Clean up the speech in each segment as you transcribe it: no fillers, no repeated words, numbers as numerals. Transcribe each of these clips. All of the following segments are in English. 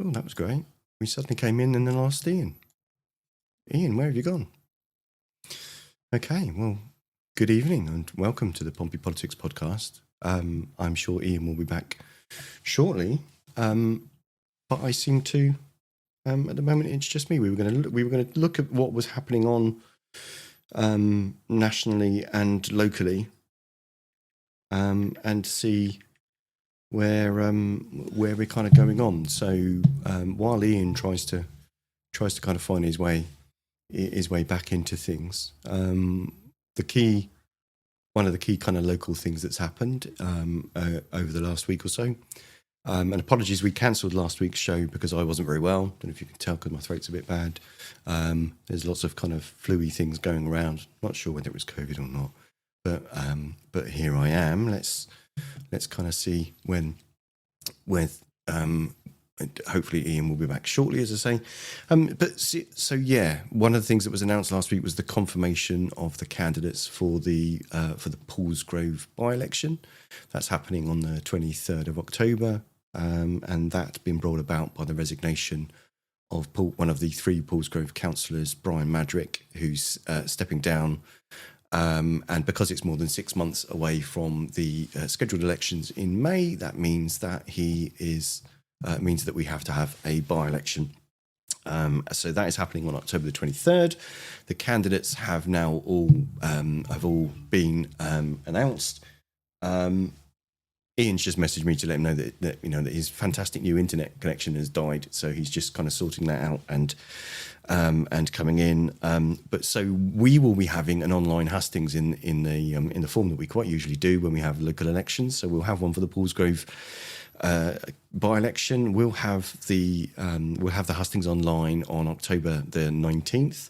Oh, that was great. We suddenly came in and then lost Ian. Ian, where have you gone? Okay, well, good evening and welcome to the Pompey Politics podcast. I'm sure Ian will be back shortly, but I seem to, at the moment, it's just me. We were going to look at what was happening on nationally and locally, and see where we're kind of going on. So while Ian tries to kind of find his way back into things, one of the key kind of local things that's happened over the last week or so. And apologies, we cancelled last week's show because I wasn't very well. Don't know if you can tell because my throat's a bit bad. There's lots of kind of flu-y things going around. Not sure whether it was COVID or not, but here I am. Let's kind of see when with hopefully Ian will be back shortly, as I say. So one of the things that was announced last week was the confirmation of the candidates for the Paulsgrove by-election. That's happening on the 23rd of October, and that's been brought about by the resignation of one of the three Paulsgrove councillors, Brian Madrick, who's stepping down. And because it's more than 6 months away from the scheduled elections in May, that means that means that we have to have a by-election. So that is happening on October the 23rd. The candidates have now all been announced. Ian's just messaged me to let him know that his fantastic new internet connection has died, so he's just kind of sorting that out and coming in. But so we will be having an online hustings in the form that we quite usually do when we have local elections. So we'll have one for the Paulsgrove by-election. We'll have the hustings online on October the 19th,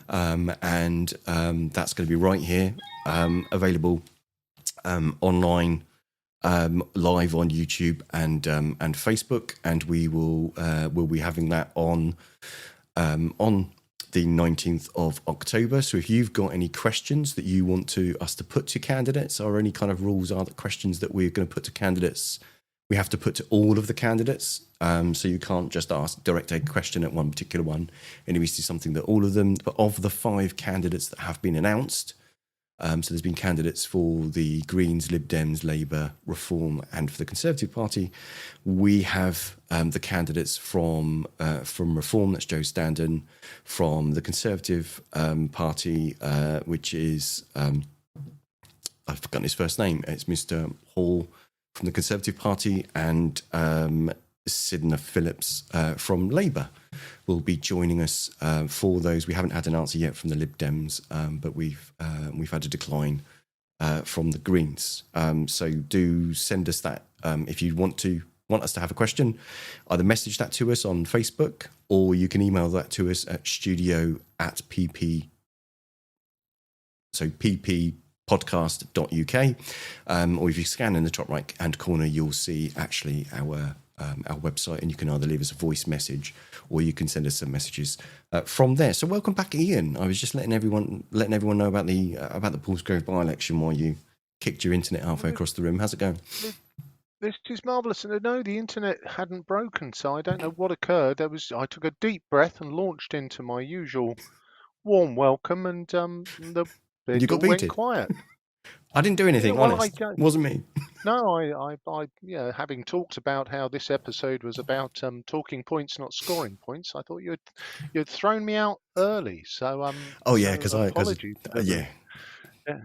and that's going to be right here, available online, live on YouTube and Facebook, and we'll be having that on the 19th of October. So if you've got any questions that you want us to put to candidates, or any kind of rules are the questions that we're going to put to candidates, we have to put to all of the candidates. So you can't just direct a question at one particular one. It needs to be something that all of them, but of the 5 candidates that have been announced, so there's been candidates for the Greens, Lib Dems, Labour, Reform, and for the Conservative Party. We have the candidates from Reform, that's Joe Standen, from the Conservative Party, which is, I've forgotten his first name, it's Mr. Hall from the Conservative Party, and Sidna Phillips from Labour will be joining us for those. We haven't had an answer yet from the Lib Dems, but we've had a decline from the Greens. So do send us that if you want us to have a question. Either message that to us on Facebook, or you can email that to us at studio@pp. So pp.podcast.uk, or if you scan in the top right hand corner, you'll see actually our website, and you can either leave us a voice message or you can send us some messages from there. So welcome back, Ian. I was just letting everyone know about the Paulsgrove by-election while you kicked your internet halfway across the room. How's it going? This is marvellous. And no, the internet hadn't broken, so I don't know what occurred. I took a deep breath and launched into my usual warm welcome, and You it got all went booted. quiet. I didn't do anything, Well, honest. Wasn't me. No, having talked about how this episode was about talking points, not scoring points, I thought you'd thrown me out early. So Oh yeah, so apologies. yeah.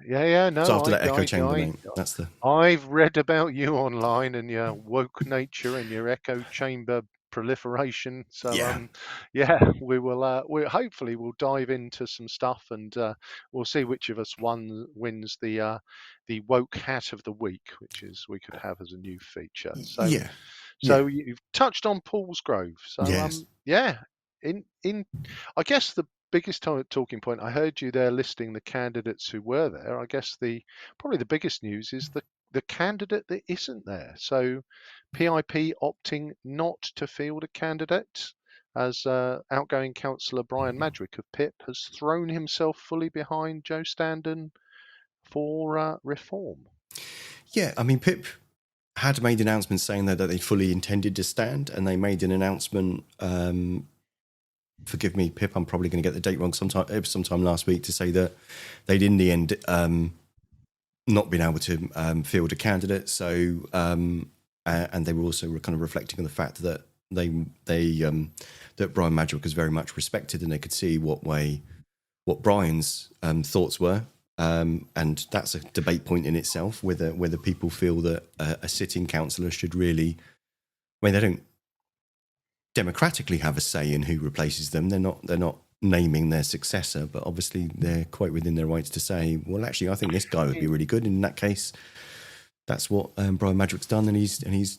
Yeah. So No, after that echo chamber, mate, that's the. I've read about you online and your woke nature and your echo chamber proliferation. So we will. We hopefully we'll dive into some stuff, and we'll see which of us wins the woke hat of the week, which is we could have as a new feature. So Yeah. so you've touched on Paulsgrove. So Yes. in I guess the biggest talking point, I heard you there listing the candidates who were there. I guess probably the biggest news is the candidate that isn't there. So PIP opting not to field a candidate, as outgoing councillor Brian Madrick of PIP has thrown himself fully behind Joe Standen for Reform. Yeah, I mean, Pip had made announcements saying that they fully intended to stand, and they made an announcement. Forgive me, Pip, I'm probably going to get the date wrong. Sometime last week, to say that they'd in the end not been able to field a candidate. So, and they were also kind of reflecting on the fact that that Brian Madrick was very much respected, and they could see what Brian's thoughts were. And that's a debate point in itself, whether people feel that a sitting councillor should really, I mean, they don't democratically have a say in who replaces them. They're not naming their successor, but obviously they're quite within their rights to say, well, actually, I think this guy would be really good. And in that case, that's what Brian Madrick's done, and he's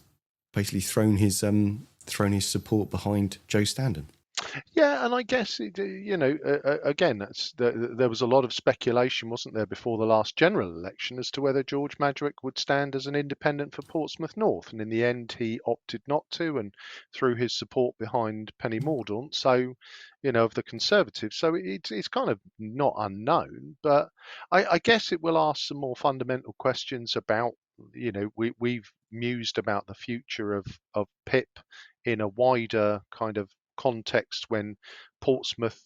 basically thrown his support behind Joe Standen. Yeah, and I guess again, there was a lot of speculation, wasn't there, before the last general election as to whether George Madrick would stand as an independent for Portsmouth North, and in the end, he opted not to, and threw his support behind Penny Mordaunt. So, of the Conservatives. So it's kind of not unknown, but I guess it will ask some more fundamental questions about. We've mused about the future of PIP in a wider kind of context when Portsmouth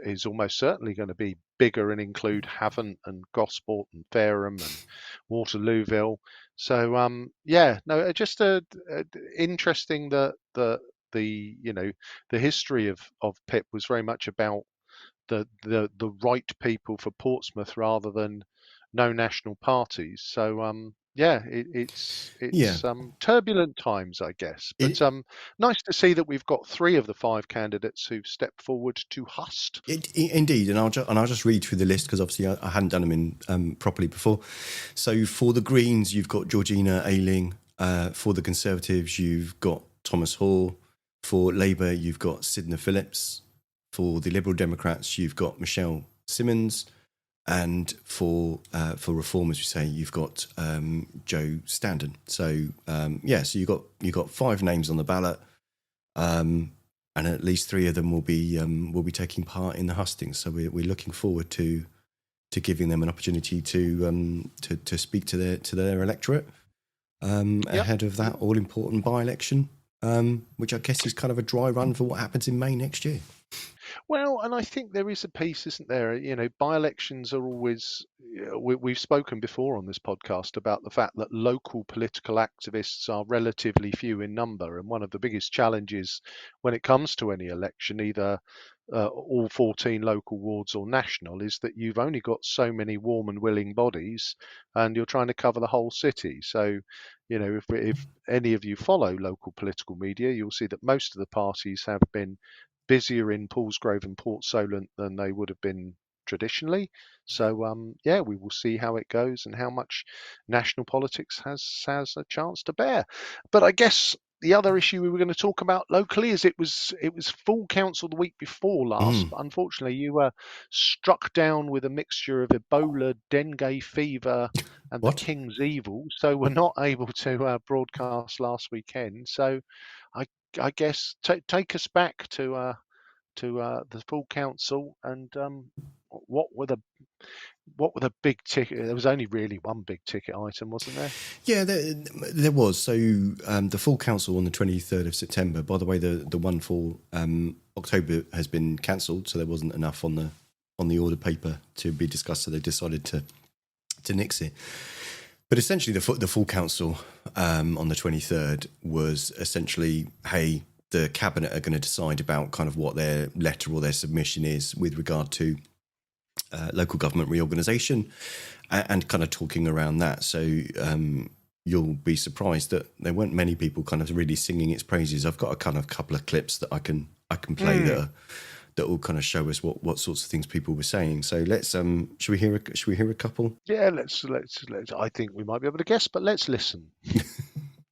is almost certainly going to be bigger and include Havant and Gosport and Fareham and Waterlooville. So just interesting that the history of PIP was very much about the right people for Portsmouth rather than no national parties. So it's turbulent times, I guess. But nice to see that we've got 3 of the 5 candidates who've stepped forward to Hust. Indeed, and I'll just read through the list, because obviously I hadn't done them in properly before. So for the Greens, you've got Georgina Ayling. For the Conservatives, you've got Thomas Hoare. For Labour, you've got Sidney Phillips. For the Liberal Democrats, you've got Michelle Simmons. And for Reform, as we say, you've got Joe Standen. So so you got 5 names on the ballot, and at least 3 of them will be taking part in the hustings. So we're looking forward to giving them an opportunity to speak to their electorate ahead of that all important by-election, which I guess is kind of a dry run for what happens in May next year. Well, and I think there is a piece, isn't there? By-elections are always, we've spoken before on this podcast about the fact that local political activists are relatively few in number. And one of the biggest challenges when it comes to any election, either all 14 local wards or national, is that you've only got so many warm and willing bodies, and you're trying to cover the whole city. So, if any of you follow local political media, you'll see that most of the parties have been busier in Paulsgrove and Port Solent than they would have been traditionally. So we will see how it goes and how much national politics has a chance to bear. But I guess the other issue we were going to talk about locally is it was full council the week before last. But unfortunately, you were struck down with a mixture of Ebola, dengue fever, and the King's Evil, so we're not able to broadcast last weekend. So I guess take us back to the full council, and what were the big ticket? There was only really one big ticket item, wasn't there? Yeah, there was. So the full council on the 23rd of September. By the way, the one for October has been cancelled, so there wasn't enough on the order paper to be discussed. So they decided to nix it. But essentially, the full council on the 23rd was essentially, hey, the cabinet are going to decide about kind of what their letter or their submission is with regard to local government reorganisation, and kind of talking around that. So you'll be surprised that there weren't many people kind of really singing its praises. I've got a kind of couple of clips that I can play that will kind of show us what sorts of things people were saying. So let's should we hear a couple? Yeah, let's. I think we might be able to guess, but let's listen.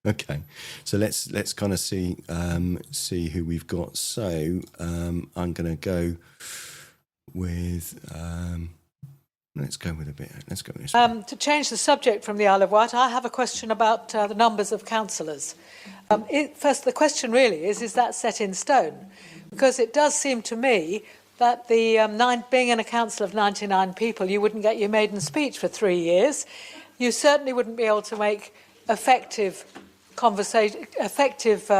Okay, so let's kind of see who we've got. So I'm going to go with let's go with this one. To change the subject from the Isle of Wight, I have a question about the numbers of councillors. First, the question really is that set in stone? Because it does seem to me that being in a council of 99 people, you wouldn't get your maiden speech for 3 years. You certainly wouldn't be able to make effective conversation, effective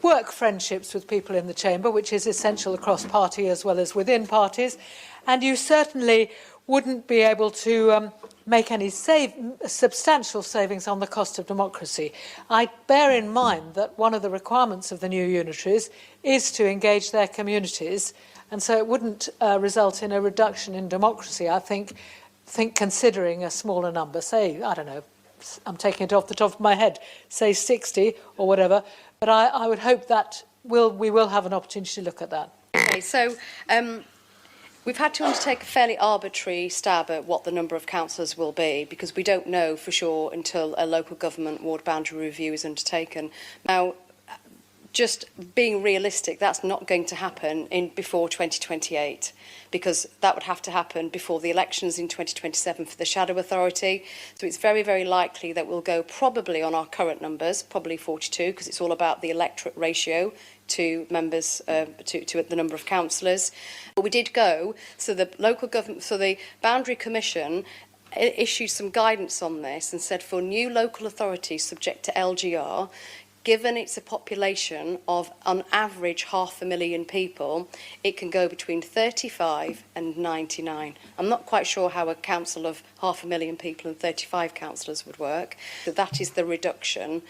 work friendships with people in the chamber, which is essential across party as well as within parties. And you certainly wouldn't be able to make any substantial savings on the cost of democracy. I bear in mind that one of the requirements of the new unitaries is to engage their communities, and so it wouldn't result in a reduction in democracy. I think considering a smaller number, say, I don't know, I'm taking it off the top of my head, say 60 or whatever, but I would hope that we will have an opportunity to look at that. Okay, so we've had to undertake a fairly arbitrary stab at what the number of councillors will be, because we don't know for sure until a local government ward boundary review is undertaken. Now, just being realistic, that's not going to happen before 2028, because that would have to happen before the elections in 2027 for the Shadow Authority. So it's very, very likely that we'll go probably on our current numbers, probably 42, because it's all about the electorate ratio to members, to the number of councillors. But we did go, so the local government, so the Boundary Commission issued some guidance on this and said for new local authorities subject to LGR, given it's a population of, on average, 500,000 people, it can go between 35 and 99. I'm not quite sure how a council of 500,000 people and 35 councillors would work. So that is the reduction.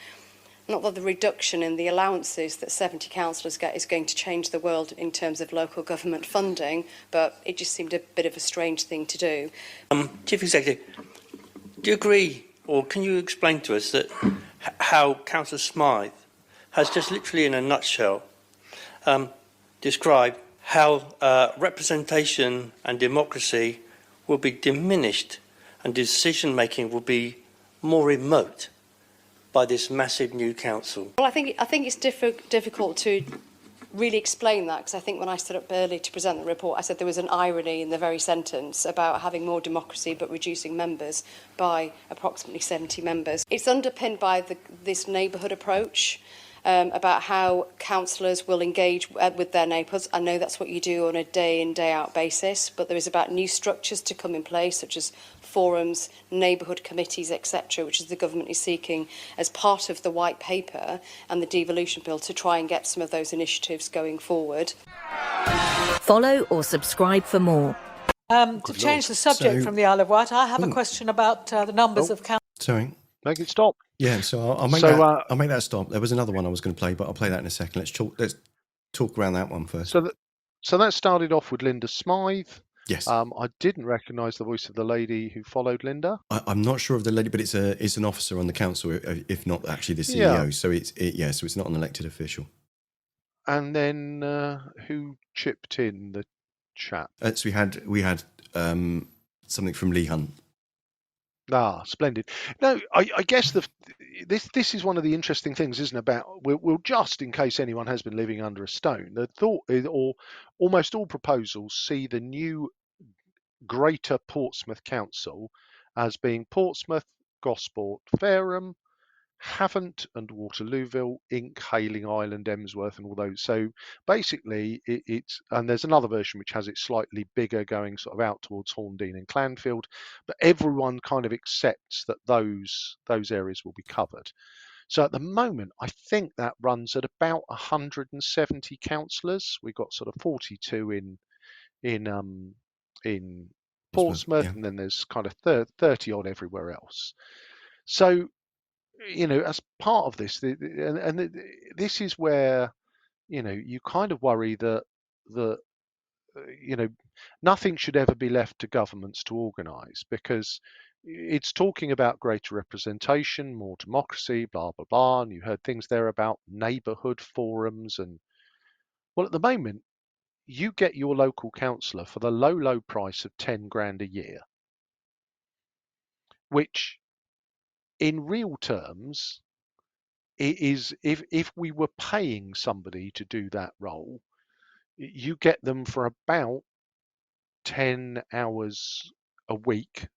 Not that the reduction in the allowances that 70 councillors get is going to change the world in terms of local government funding, but it just seemed a bit of a strange thing to do. Chief Executive, do you agree, or can you explain to us that how Councillor Smythe has just literally in a nutshell described how representation and democracy will be diminished and decision making will be more remote by this massive new council? Well, I think it's difficult to really explain that, because I think when I stood up earlier to present the report, I said there was an irony in the very sentence about having more democracy but reducing members by approximately 70 members. It's underpinned by this neighbourhood approach, about how councillors will engage with their neighbours. I know that's what you do on a day-in, day-out basis, but there is about new structures to come in place, such as forums, neighbourhood committees, etc., which is the government is seeking as part of the white paper and the devolution bill to try and get some of those initiatives going forward. Follow or subscribe for more. To change the subject from the Isle of Wight, I have a question about the numbers of councils. Sorry. Make it stop. Yeah, so I'll make I'll make that stop. There was another one I was going to play, but I'll play that in a second. Let's talk around that one first. So that started off with Linda Smythe. Yes. I didn't recognise the voice of the lady who followed Linda. I'm not sure of the lady, but it's an officer on the council, if not actually the CEO. Yeah. So it's not an elected official. And then who chipped in the chat? So we had something from Lee Hunt. Ah, splendid. No, I guess this is one of the interesting things, isn't it? About we'll just in case anyone has been living under a stone. The thought is, or almost all proposals see the new Greater Portsmouth Council as being Portsmouth, Gosport, Fareham, Havant and Waterlooville, Ink, Hayling Island, Emsworth, and all those. So basically, it's and there's another version which has it slightly bigger, going sort of out towards Horndean and Clanfield. But everyone kind of accepts that those areas will be covered. So at the moment, I think that runs at about 170 councillors. We've got sort of 42 in Portsmouth, and then there's kind of 30 odd everywhere else. So, you know, as part of this, this is where, you know, you kind of worry that you know, nothing should ever be left to governments to organise, because it's talking about greater representation, more democracy, blah blah blah, and you heard things there about neighbourhood forums, and well, at the moment, you get your local councillor for the low price of 10 grand a year, which in real terms, it is if we were paying somebody to do that role, you get them for about 10 hours a week,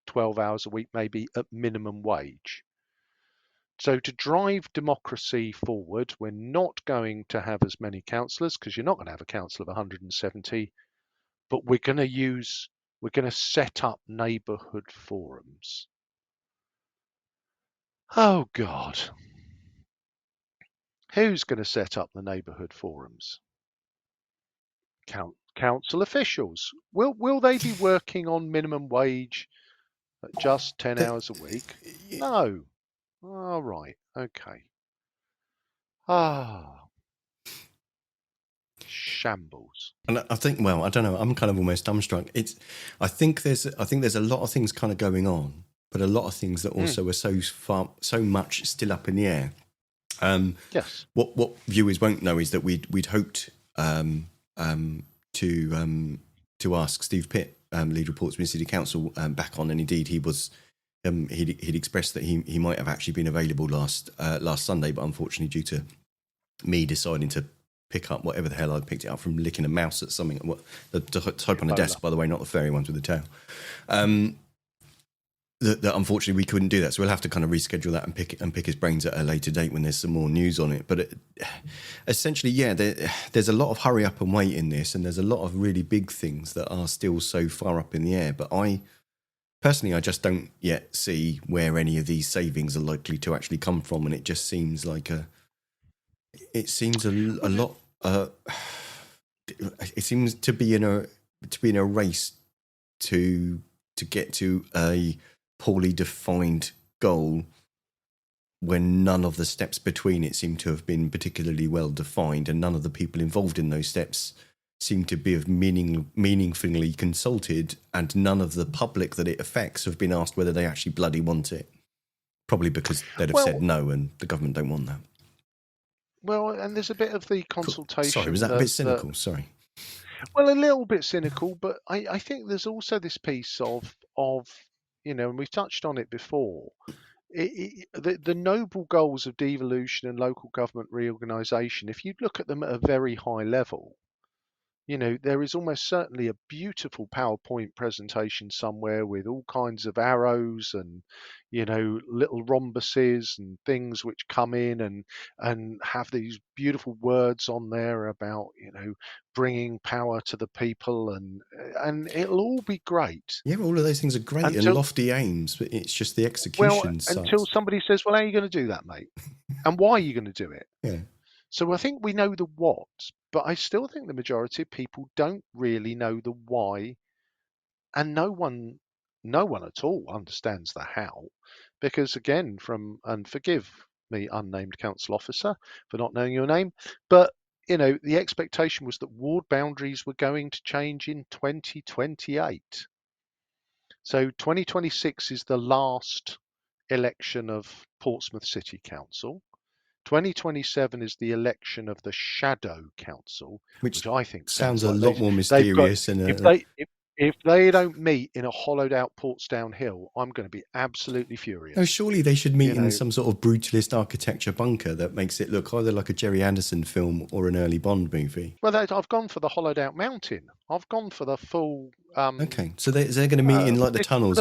12 hours a week, maybe at minimum wage. So to drive democracy forward, we're not going to have as many councillors, because you're not going to have a council of 170, but we're going to set up neighbourhood forums. Oh, God. Who's going to set up the neighbourhood forums? Council officials. Will they be working on minimum wage at just 10 hours a week? No. All right. Okay. Ah, shambles. And I think, well, I don't know. I'm kind of almost dumbstruck. I think there's a lot of things kind of going on, but a lot of things that also are so much still up in the air. Yes. What viewers won't know is that we'd hoped to ask Steve Pitt, leader of Portsmouth City Council, back on, and indeed he was. He'd expressed that he might have actually been available last Sunday, but unfortunately, due to me deciding to pick up whatever the hell I picked it up from licking a mouse at something, the type on the desk, by the way, not the furry ones with the tail. That unfortunately we couldn't do that, so we'll have to kind of reschedule that and pick his brains at a later date when there's some more news on it. But essentially, yeah, there's a lot of hurry up and wait in this, and there's a lot of really big things that are still so far up in the air. But personally, I just don't yet see where any of these savings are likely to actually come from, and it just seems like it seems a lot. It seems to be in a race to get to a poorly defined goal when none of the steps between it seem to have been particularly well defined, and none of the people involved in those steps seem to be meaningfully consulted, and none of the public that it affects have been asked whether they actually bloody want it. Probably because they'd have said no, and the government don't want that. Well, and there's a bit of the consultation. Sorry, was that a bit cynical? Sorry. Well, a little bit cynical, but I think there's also this piece of and we've touched on it before. The noble goals of devolution and local government reorganisation, if you look at them at a very high level, there is almost certainly a beautiful PowerPoint presentation somewhere with all kinds of arrows and, little rhombuses and things which come in and have these beautiful words on there about, bringing power to the people, and it'll all be great. Yeah, all of those things are great and lofty aims, but it's just the execution sucks. Until somebody says, well, how are you going to do that, mate? And why are you going to do it? Yeah. So I think we know the what, but I still think the majority of people don't really know the why, and no one at all understands the how, because again, and forgive me, unnamed council officer, for not knowing your name, but the expectation was that ward boundaries were going to change in 2028. So 2026 is the last election of Portsmouth City Council. 2027 is the election of the shadow council, which I think sounds a lot more mysterious. If they don't meet in a hollowed out Portsdown Hill, I'm going to be absolutely furious. No, surely they should meet in some sort of brutalist architecture bunker that makes it look either like a Jerry Anderson film or an early Bond movie. Well, I've gone for the hollowed out mountain. I've gone for the full. Okay, so they're going to meet in like the tunnels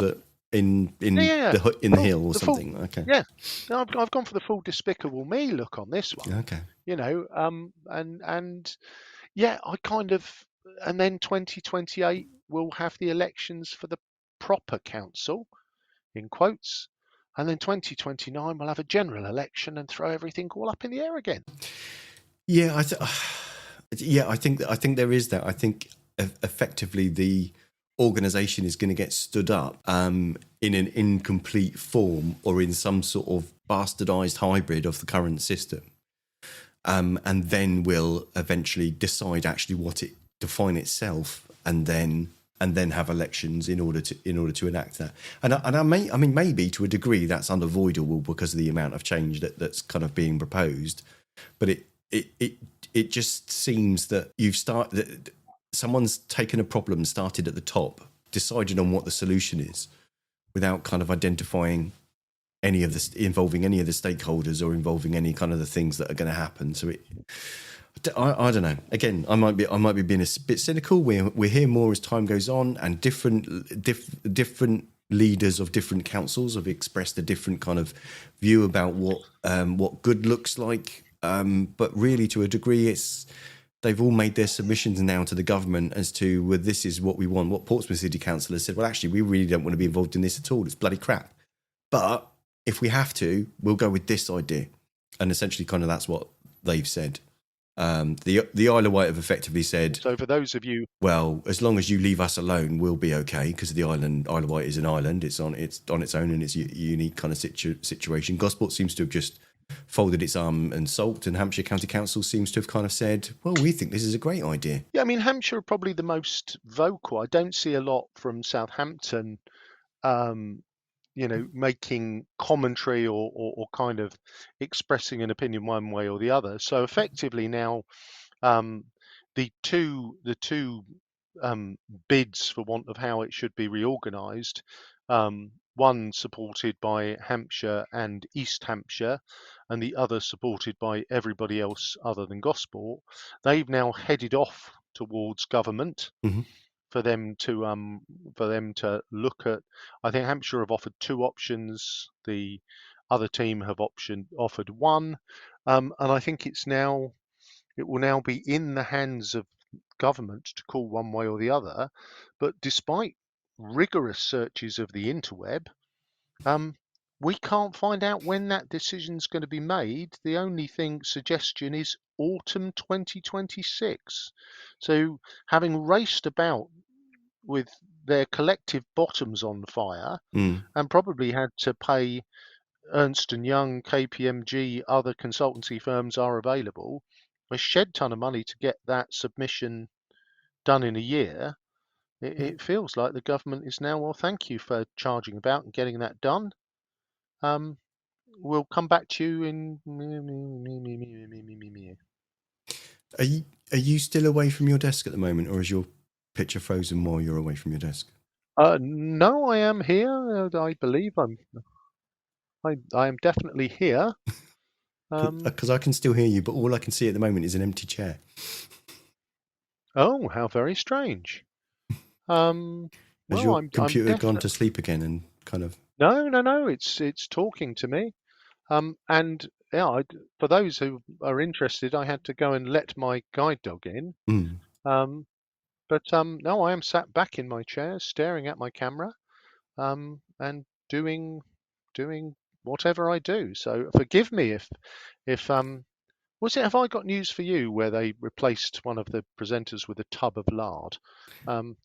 in the hill or something. Full, okay. Yeah, no, I've gone for the full Despicable Me look on this one. Okay. And yeah, I kind of, and then 2028 we'll have the elections for the proper council, in quotes, and then 2029 we'll have a general election and throw everything all up in the air again. Yeah, I think there is that. I think effectively the organisation is going to get stood up in an incomplete form or in some sort of bastardised hybrid of the current system, and then will eventually decide actually what it define itself, and then have elections in order to enact that. And maybe to a degree that's unavoidable because of the amount of change that's kind of being proposed, but it just seems that someone's taken a problem, started at the top, decided on what the solution is, without kind of identifying involving any of the stakeholders or involving any kind of the things that are going to happen. So I don't know. Again, I might be being a bit cynical. We hear more as time goes on, and different leaders of different councils have expressed a different kind of view about what good looks like. But really, to a degree, they've all made their submissions now to the government as to well, this is what we want. What Portsmouth City Council has said, well, actually, we really don't want to be involved in this at all. It's bloody crap. But if we have to, we'll go with this idea. And essentially kind of that's what they've said. The Isle of Wight have effectively said, So for those of you, well, as long as you leave us alone, we'll be okay, because the Isle of Wight is an island. It's on its own, and it's a unique kind of situation. Gosport seems to have just folded its arm and sulked, and Hampshire County Council seems to have kind of said, well, we think this is a great idea. yeah, I mean, Hampshire are probably the most vocal. I don't see a lot from Southampton, making commentary or kind of expressing an opinion one way or the other. So effectively now, the two bids, for want of how it should be reorganised, one supported by Hampshire and East Hampshire, and the other supported by everybody else other than Gosport, they've now headed off towards government. Mm-hmm. For them to look at. I think Hampshire have offered 2 options. The other team have offered 1, and I think it will now be in the hands of government to call one way or the other. But despite rigorous searches of the interweb, we can't find out when that decision's going to be made. The only suggestion is autumn 2026. So having raced about with their collective bottoms on fire, and probably had to pay Ernst & Young, KPMG, other consultancy firms are available, a shed ton of money to get that submission done in a year. It feels like the government is now, well, thank you for charging about and getting that done. We'll come back to you in. Are you still away from your desk at the moment, or is your picture frozen while you're away from your desk? No, I am here. I believe I am definitely here. Because I can still hear you, but all I can see at the moment is an empty chair. Oh, how very strange. Has Well, your I'm computer gone definitely. to sleep again and kind of... No. It's talking to me. And yeah, for those who are interested, I had to go and let my guide dog in. But no, I am sat back in my chair, staring at my camera, and doing whatever I do. So forgive me if have I got news for you where they replaced one of the presenters with a tub of lard?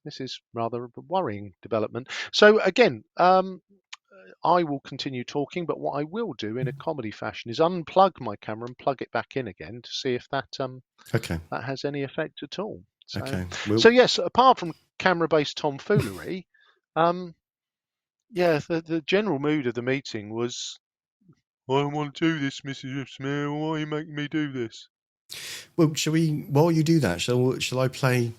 This is rather a worrying development. So again, I will continue talking, but what I will do in a comedy fashion is unplug my camera and plug it back in again to see if that that has any effect at all. So, Okay. so yes, apart from camera-based tomfoolery, yeah, the general mood of the meeting was, I don't want to do this, Mrs. Smith. Why are you making me do this? Well, shall we? While you do that, shall I play?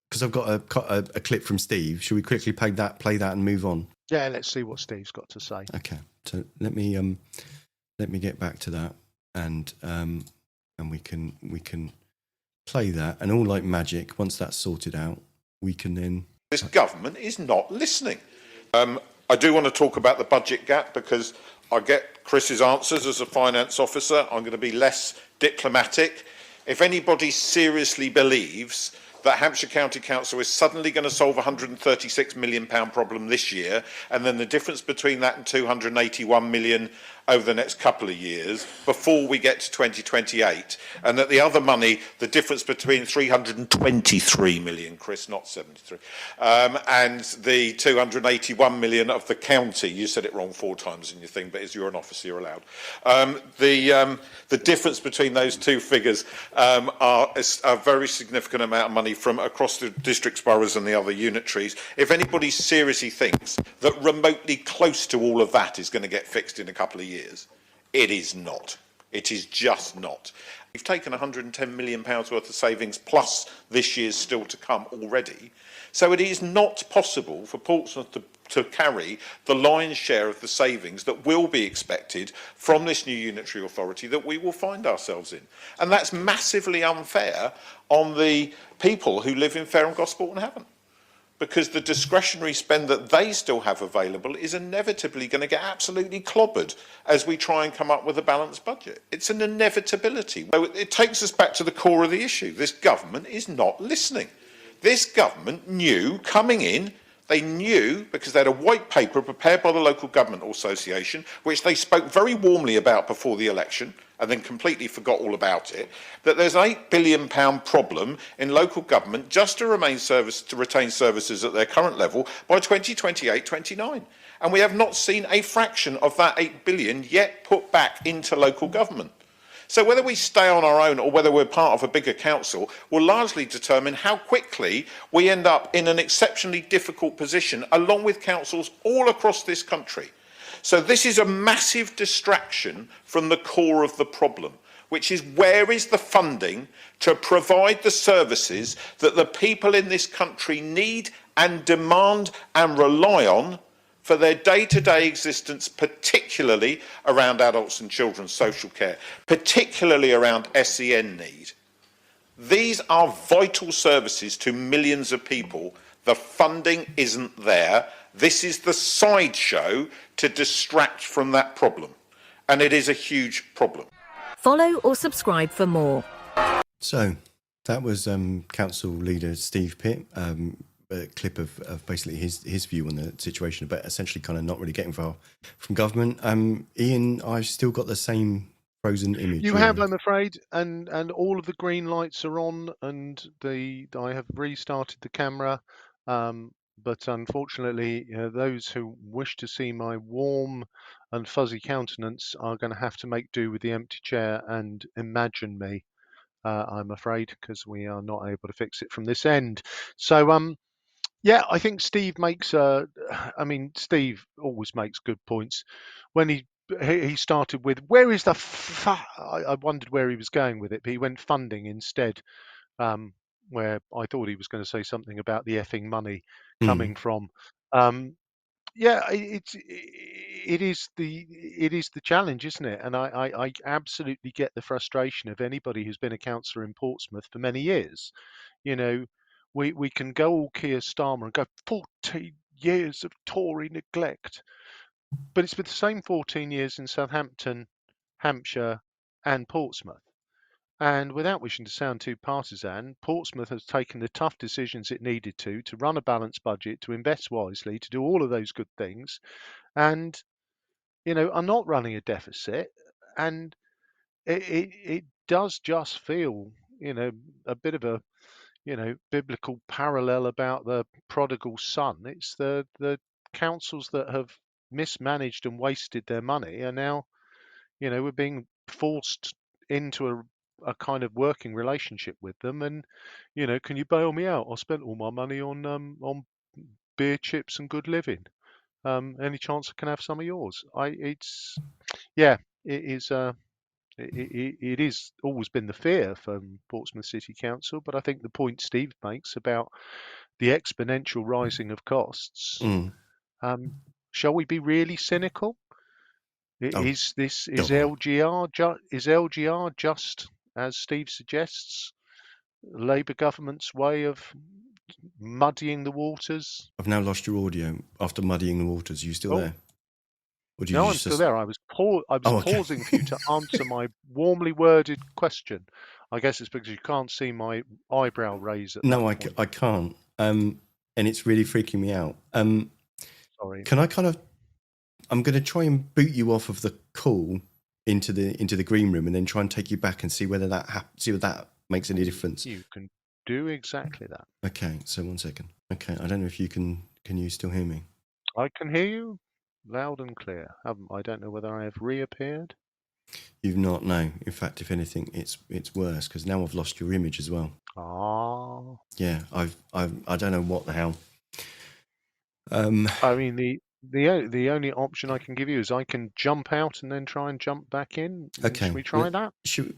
Because I've got a clip from Steve. Shall we quickly play that, and move on? Yeah, let's see what Steve's got to say. Okay. So let me get back to that, and we can play that, and all like magic. Once that's sorted out, we can then. This government is not listening. I do want to talk about the budget gap because I get Chris's answers as a finance officer. I'm going to be less diplomatic. If anybody seriously believes that Hampshire County Council is suddenly going to solve a £136 million problem this year, and then the difference between that and £281 million over the next couple of years before we get to 2028, and that the other money, the difference between 323 million, Chris, not 73, and the 281 million of the county, you said it wrong 4 times in your thing, but as you're an officer, you're allowed. The difference between those two figures are a very significant amount of money from across the districts, boroughs and the other unitaries. If anybody seriously thinks that remotely close to all of that is going to get fixed in a couple of years, it is not. It is just not. We've taken £110 million worth of savings plus this year's still to come already. So it is not possible for Portsmouth to carry the lion's share of the savings that will be expected from this new unitary authority that we will find ourselves in. And that's massively unfair on the people who live in Fareham, Gosport and haven't. Because the discretionary spend that they still have available is inevitably going to get absolutely clobbered as we try and come up with a balanced budget. It's an inevitability. So it takes us back to the core of the issue. This government is not listening. This government knew coming in They knew, because they had a white paper prepared by the Local Government Association, which they spoke very warmly about before the election, and then completely forgot all about it, that there's an £8 billion problem in local government just to retain services at their current level by 2028-29. And we have not seen a fraction of that £8 billion yet put back into local government. So whether we stay on our own or whether we're part of a bigger council will largely determine how quickly we end up in an exceptionally difficult position, along with councils all across this country. So this is a massive distraction from the core of the problem, which is where is the funding to provide the services that the people in this country need and demand and rely on for their day-to-day existence, particularly around adults and children's social care, particularly around SEN need. These are vital services to millions of people. The funding isn't there. This is the sideshow to distract from that problem. And it is a huge problem. Follow or subscribe for more. So that was Council Leader Steve Pitt, a clip of basically his view on the situation, but essentially kind of not really getting far from government. Ian, I've still got the same frozen image. You have, I'm afraid, and all of the green lights are on, and I have restarted the camera, but unfortunately, those who wish to see my warm and fuzzy countenance are going to have to make do with the empty chair and imagine me. I'm afraid, because we are not able to fix it from this end. So, yeah, I think Steve makes Steve always makes good points. When he started with, where is the I wondered where he was going with it, but he went funding instead, where I thought he was going to say something about the effing money coming from. Yeah, it is the challenge, isn't it? And I absolutely get the frustration of anybody who's been a councillor in Portsmouth for many years. You know, we can go all Keir Starmer and go 14 years of Tory neglect, but it's been the same 14 years in Southampton, Hampshire, and Portsmouth. And without wishing to sound too partisan, Portsmouth has taken the tough decisions it needed to run a balanced budget, to invest wisely, to do all of those good things, and are not running a deficit. And it does just feel, a bit of a biblical parallel about the prodigal son. It's the councils that have mismanaged and wasted their money are now, we're being forced into a kind of working relationship with them. And, can you bail me out? I spent all my money on beer, chips, and good living. Any chance I can have some of yours? It is. It is always been the fear from Portsmouth City Council, but I think the point Steve makes about the exponential rising of costs. Shall we be really cynical? Is LGR just, as Steve suggests, Labour government's way of muddying the waters? I've now lost your audio after muddying the waters. Are you still there? Or No, I'm still there. I was pausing for you to answer my warmly worded question. I guess it's because you can't see my eyebrow raise at No, I can't. And it's really freaking me out. Sorry. Can I I'm going to try and boot you off of the call into the green room, and then try and take you back and see whether see whether that makes any difference. You can do exactly that. Okay, so 1 second. Okay, I don't know if you can you still hear me? I can hear you loud and clear. I don't know whether I have reappeared. You've not, no. In fact, if anything, it's worse, because now I've lost your image as well. Ah. Yeah, I don't know what the hell. I mean, the only option I can give you is I can jump out and then try and jump back in. Okay. Should we try that? Should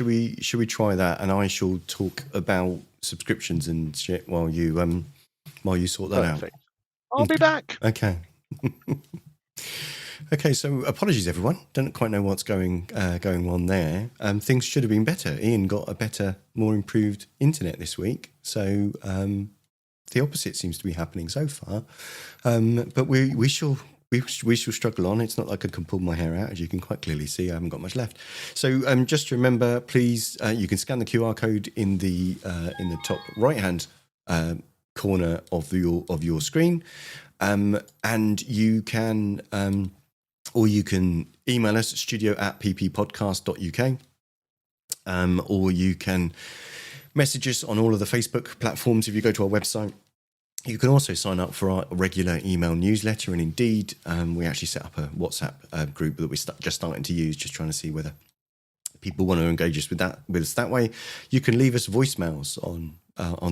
we try that? And I shall talk about subscriptions and shit while you sort that Perfect. out. I'll be back. Okay. Okay, so apologies everyone. Don't quite know what's going on there. Things should have been better. Ian got a better, more improved internet this week. So the opposite seems to be happening so far. But we shall struggle on. It's not like I can pull my hair out, as you can quite clearly see. I haven't got much left. So just remember, please, you can scan the QR code in the top right hand corner of your screen, and you can or you can email us at studio@pppodcast.uk, or you can message us on all of the Facebook platforms. If you go to our website, you can also sign up for our regular email newsletter, and indeed, we actually set up a WhatsApp group that we're just starting to use, just trying to see whether people want to engage us with us that way. You can leave us voicemails on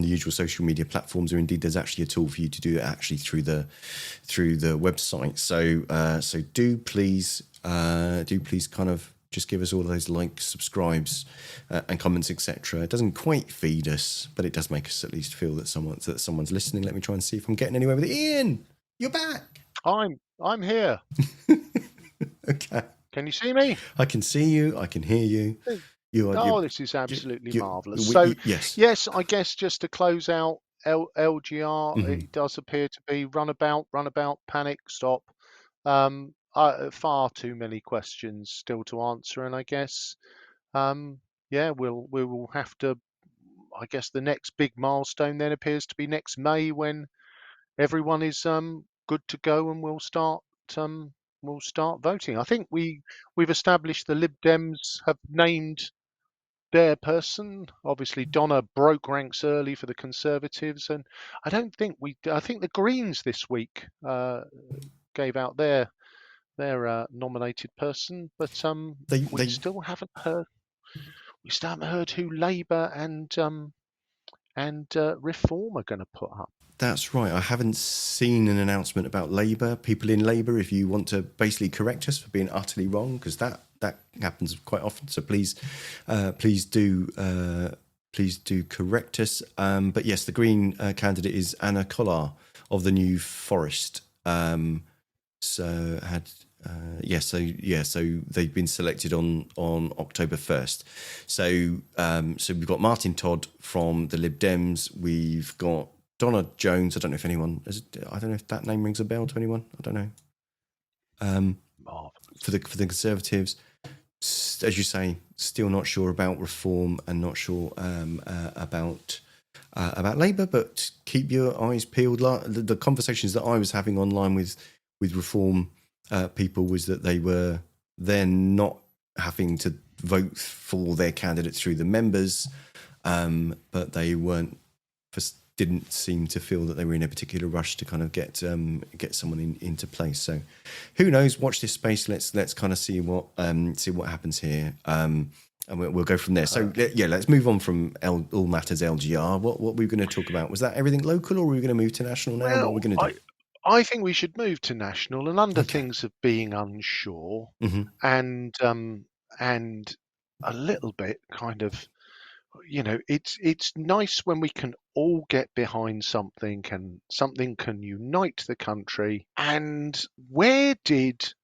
the usual social media platforms, or indeed, there's actually a tool for you to do it actually through the website. So do please kind of just give us all those likes, subscribes, and comments, etc. It doesn't quite feed us, but it does make us at least feel that someone's listening. Let me try and see if I'm getting anywhere with it. Ian, you're back. I'm here. Okay. Can you see me? I can see you. I can hear you. This is absolutely marvellous. Yes, I guess just to close out LGR, it does appear to be runabout, panic, stop. Far too many questions still to answer, and I guess, we will have to. I guess the next big milestone then appears to be next May, when everyone is good to go, and we'll start voting. I think we've established the Lib Dems have named their person. Obviously, Donna broke ranks early for the Conservatives, and I think the Greens this week gave out their nominated person, but we still haven't heard. We still haven't heard who Labour and Reform are going to put up. That's right. I haven't seen an announcement about Labour. People in Labour, if you want to basically correct us for being utterly wrong, because that happens quite often. So please do correct us. But yes, the Green candidate is Anna Collar of the New Forest. So they've been selected on October 1st. So we've got Martin Todd from the Lib Dems. We've got Donna Jones. I don't know if anyone. I don't know if that name rings a bell to anyone. I don't know. For the Conservatives, as you say, still not sure about Reform and not sure about Labour. But keep your eyes peeled. The conversations that I was having online with Reform people was that they were then not having to vote for their candidate through the members, but they didn't seem to feel that they were in a particular rush to kind of get someone into place. So who knows? Watch this space. Let's kind of see what happens here, and we'll go from there. So let's move on from all matters LGR. What were we going to talk about? Was that everything local, or were we going to move to national now? What are we going to do? I think we should move to national, and under things of being unsure, and a little bit kind of, it's nice when we can all get behind something, and something can unite the country. And where did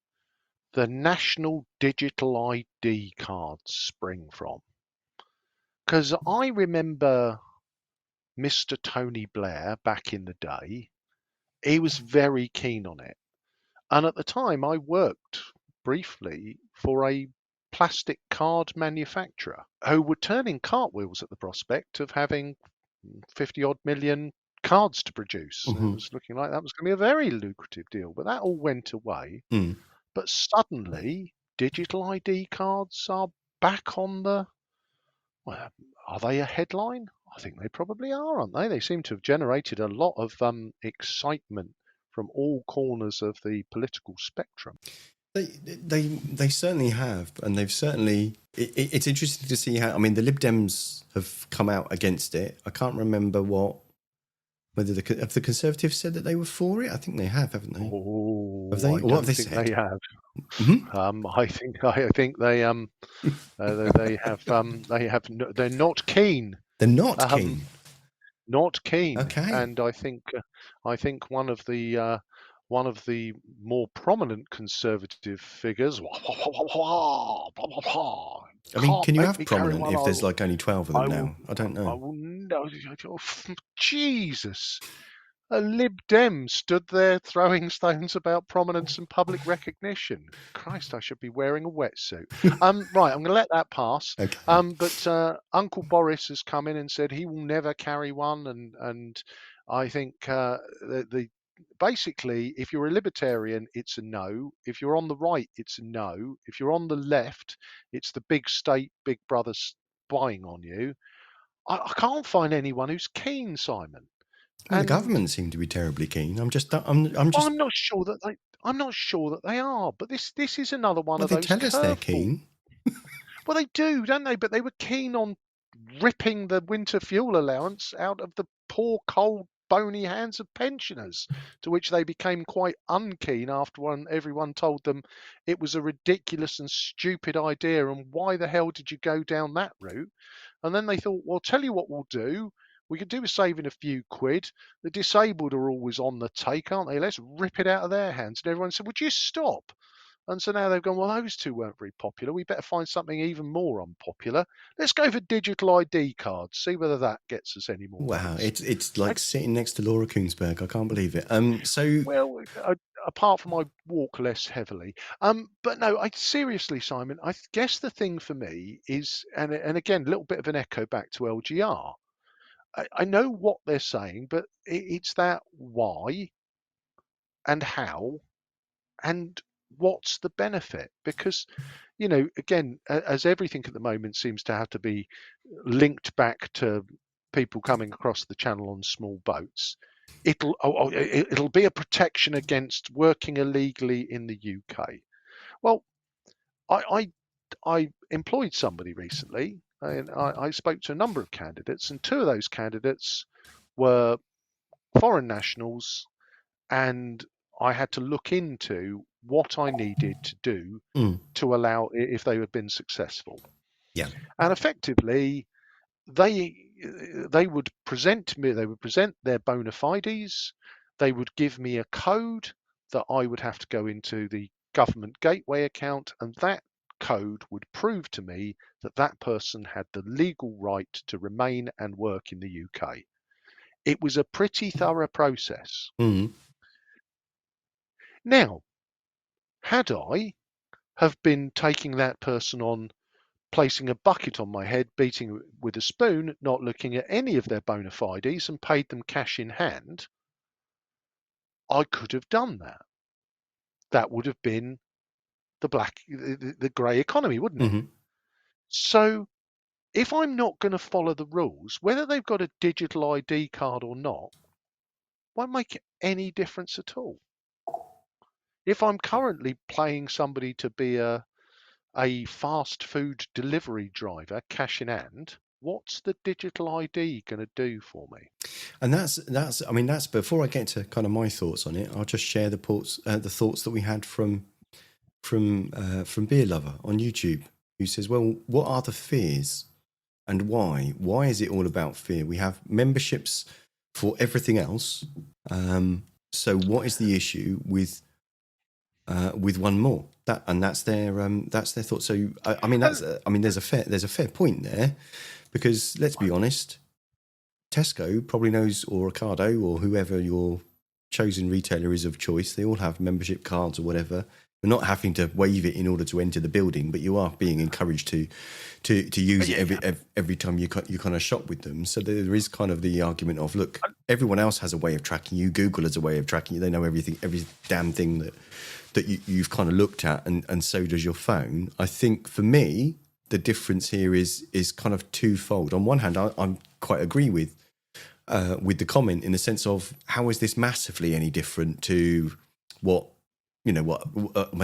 the national digital ID cards spring from? Because I remember Mr. Tony Blair back in the day. He was very keen on it. And at the time, I worked briefly for a plastic card manufacturer who were turning cartwheels at the prospect of having 50 odd million cards to produce. It was looking like that was going to be a very lucrative deal, but that all went away. But suddenly, digital ID cards are back on the... Well, are they a headline? I think they probably are, aren't they? They seem to have generated a lot of excitement from all corners of the political spectrum. They certainly have, and they've certainly. It's interesting to see how. I mean, the Lib Dems have come out against it. I can't remember whether have the Conservatives said that they were for it. I think they have, haven't they? Oh, have they? I don't think said? they have. I think they have. They're not keen. They're not keen. Not keen. Okay. And I think one of the more prominent Conservative figures. I mean, can you have prominent if there's like only 12 of them now? I don't know. No, Jesus. A Lib Dem stood there throwing stones about prominence and public recognition. Christ, I should be wearing a wetsuit. Right, I'm going to let that pass. Okay. But Uncle Boris has come in and said he will never carry one, and I think the basically, if you're a libertarian, it's a no. If you're on the right, it's a no. If you're on the left, it's the big state, big brother spying on you. I can't find anyone who's keen, Simon. Well, the And government seem to be terribly keen. I'm just. well, I'm not sure that they. I'm not sure that they are, but this is another one Well, of they those tell us they're curveballs. keen. Well, they do, don't they? But they were keen on ripping the winter fuel allowance out of the poor, cold, bony hands of pensioners, to which they became quite unkeen after everyone told them it was a ridiculous and stupid idea, and why the hell did you go down that route? And then they thought, well, tell you what we'll do. We could do with saving a few quid. The disabled are always on the take, aren't they? Let's rip it out of their hands. And everyone said, would you stop? And so now they've gone, well, those two weren't very popular. We better find something even more unpopular. Let's go for digital ID cards, see whether that gets us any more Wow, votes. it's like sitting next to Laura Koonsberg. I can't believe it. Well, apart from I walk less heavily. But no, seriously, Simon, I guess the thing for me is, and again, a little bit of an echo back to LGR. I know what they're saying, but it's that why and how and what's the benefit? Because, again, as everything at the moment seems to have to be linked back to people coming across the channel on small boats, it'll be a protection against working illegally in the UK. Well, I employed somebody recently, and I spoke to a number of candidates, and two of those candidates were foreign nationals, and I had to look into what I needed to do to allow if they had been successful. yeah. And effectively, they would present their bona fides. They would give me a code that I would have to go into the government gateway account, and that code would prove to me that that person had the legal right to remain and work in the UK. It was a pretty thorough process. Now, had I have been taking that person on, placing a bucket on my head, beating it with a spoon, not looking at any of their bona fides, and paid them cash in hand, I could have done that. That would have been the grey economy, wouldn't it? So if I'm not going to follow the rules, whether they've got a digital ID card or not, won't make any difference at all. If I'm currently paying somebody to be a fast food delivery driver, cash in hand, what's the digital ID going to do for me? And that's before I get to kind of my thoughts on it. I'll just share the thoughts that we had from Beer Lover on YouTube, who says, well, what are the fears and why? Why is it all about fear? We have memberships for everything else. So what is the issue with one more? That's their thought. So there's a fair point there, because let's be honest, Tesco probably knows, or Ocado, or whoever your chosen retailer is of choice, they all have membership cards or whatever. You're not having to waive it in order to enter the building, but you are being encouraged to use it every time you kind of shop with them. So there is kind of the argument of, look, everyone else has a way of tracking you. Google has a way of tracking you. They know everything, every damn thing that you've kind of looked at, and so does your phone. I think for me, the difference here is kind of twofold. On one hand, I'm quite agree with the comment in the sense of, how is this massively any different to what my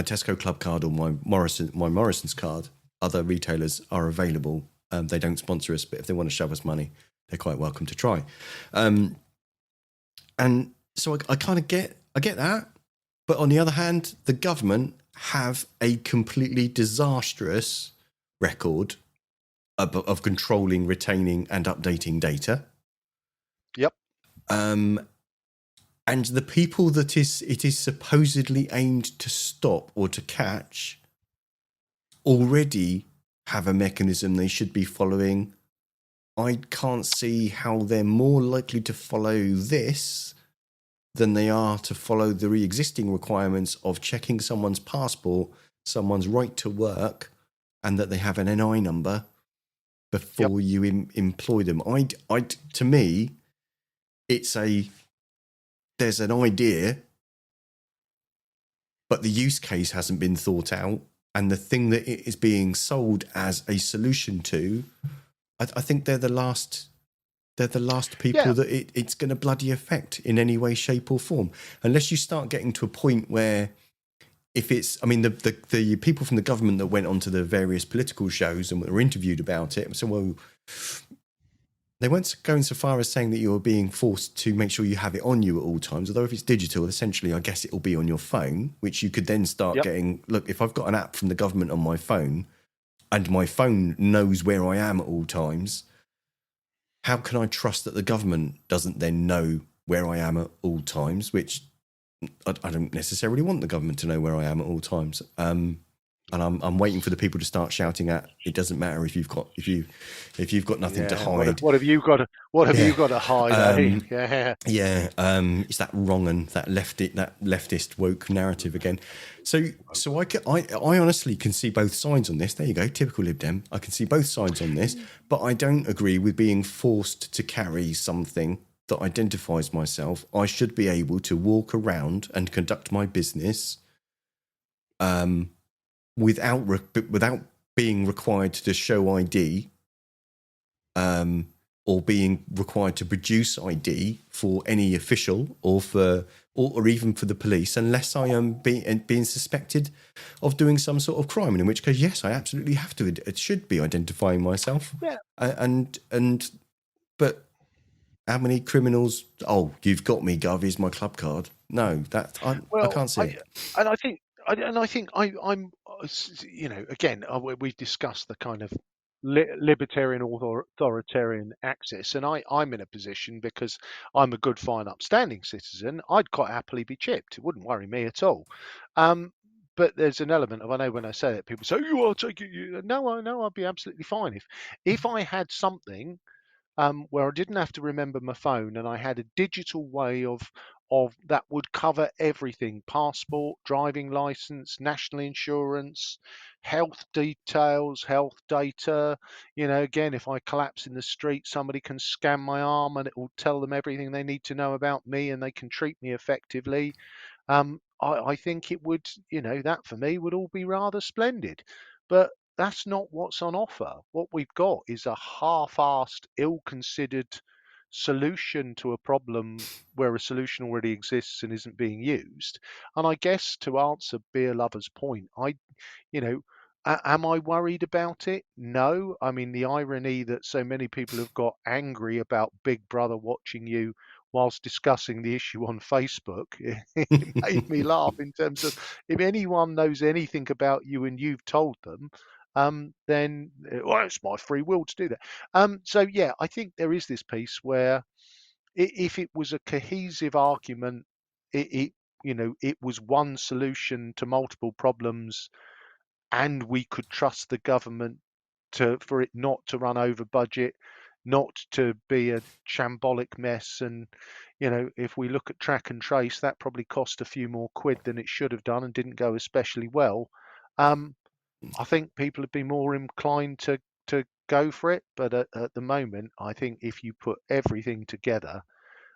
Tesco Club card or my Morrison's card? Other retailers are available. They don't sponsor us, but if they want to shove us money, they're quite welcome to try. And so I kind of get that. But on the other hand, the government have a completely disastrous record of controlling, retaining, and updating data. Yep. And the people that it is supposedly aimed to stop or to catch already have a mechanism they should be following. I can't see how they're more likely to follow this than they are to follow the existing requirements of checking someone's passport, someone's right to work, and that they have an NI number before you employ them. To me, there's an idea, but the use case hasn't been thought out, and the thing that it is being sold as a solution to, I think they're the last people that it's going to bloody affect in any way, shape, or form, unless you start getting to a point where, if it's, I mean, the people from the government that went onto the various political shows and were interviewed about it, so, well, they weren't going so far as saying that you were being forced to make sure you have it on you at all times. Although if it's digital, essentially, I guess it will be on your phone, which you could then start getting, look, if I've got an app from the government on my phone and my phone knows where I am at all times, how can I trust that the government doesn't then know where I am at all times? Which I don't necessarily want the government to know where I am at all times. And I'm waiting for the people to start shouting at, it doesn't matter if you've got nothing to hide. What have you got to hide? It's that wrong and that leftist woke narrative again. So I honestly can see both sides on this. There you go, typical Lib Dem. I can see both sides on this, but I don't agree with being forced to carry something that identifies myself. I should be able to walk around and conduct my business without being required to show ID, or being required to produce ID for any official or even for the police, unless I am being suspected of doing some sort of crime. And in which case, yes, I absolutely have to. It should be identifying myself. Yeah. But how many criminals? Oh, you've got me, Gov. Here's my club card. No, I can't see it. And I think I'm, you know, again, we discussed the kind of libertarian authoritarian axis, and I'm in a position because I'm a good, fine, upstanding citizen. I'd quite happily be chipped. It wouldn't worry me at all. But there's an element of, I know when I say it, people say, "You are taking you." No, I know I'd be absolutely fine if I had something where I didn't have to remember my phone, and I had a digital way of that would cover everything: passport, driving license, national insurance, health details, health data. You know, again, if I collapse in the street, somebody can scan my arm and it will tell them everything they need to know about me, and they can treat me effectively. I think it would, you know, that for me would all be rather splendid. But that's not what's on offer. What we've got is a half-assed, ill-considered solution to a problem where a solution already exists and isn't being used. And I guess, to answer Beer Lover's point, you know, am I worried about it? No. I mean, the irony that so many people have got angry about Big Brother watching you whilst discussing the issue on Facebook, it made me laugh, in terms of, if anyone knows anything about you and you've told them, then, well, it's my free will to do that. So yeah, I think there is this piece where, if it was a cohesive argument, it you know, it was one solution to multiple problems, and we could trust the government for it not to run over budget, not to be a shambolic mess. And, you know, if we look at track and trace, that probably cost a few more quid than it should have done and didn't go especially well. I think people have been more inclined to go for it. But at the moment, I think if you put everything together,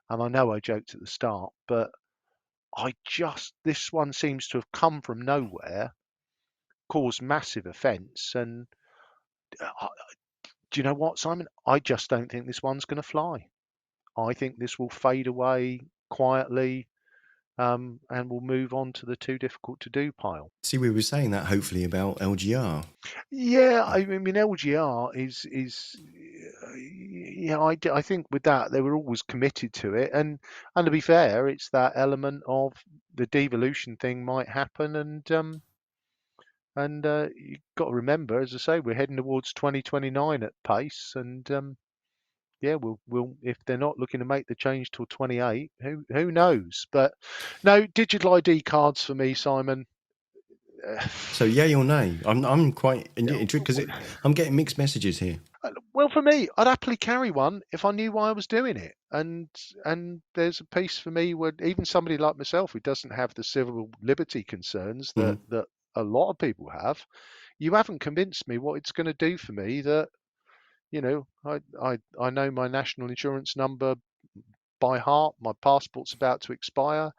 and I know I joked at the start, but this one seems to have come from nowhere, caused massive offence, and do you know what, Simon? I just don't think this one's going to fly. I think this will fade away quietly, and we'll move on to the too difficult to do pile. See, we were saying that hopefully about LGR. Yeah, I mean, LGR is yeah, I think with that they were always committed to it, and to be fair, it's that element of the devolution thing might happen, and you've got to remember, as I say, we're heading towards 2029 at pace, and yeah, we'll if they're not looking to make the change till 28, who knows? But no, digital ID cards for me, Simon. So yay or nay? I'm quite intrigued because I'm getting mixed messages here. Well, for me, I'd happily carry one if I knew why I was doing it. And there's a piece for me where even somebody like myself who doesn't have the civil liberty concerns that a lot of people have, you haven't convinced me what it's going to do for me. That I know my national insurance number by heart. My passport's about to expire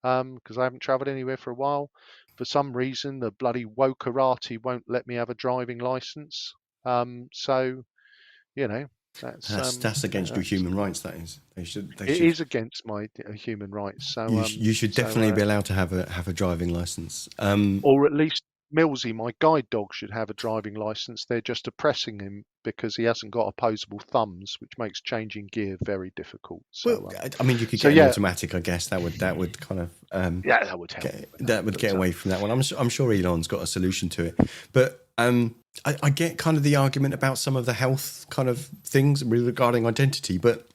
because I haven't travelled anywhere for a while. For some reason, the bloody wokerati won't let me have a driving license. So That's against your human rights. That is. it is against my human rights. So You should definitely be allowed to have a driving license. or at least Millsy, my guide dog, should have a driving license. They're just oppressing him because he hasn't got opposable thumbs, which makes changing gear very difficult. So, well, I mean, you could so get an yeah, automatic. I guess that would kind of yeah, that would help. get away from that one. I'm sure Elon's got a solution to it, but I get kind of the argument about some of the health kind of things regarding identity. But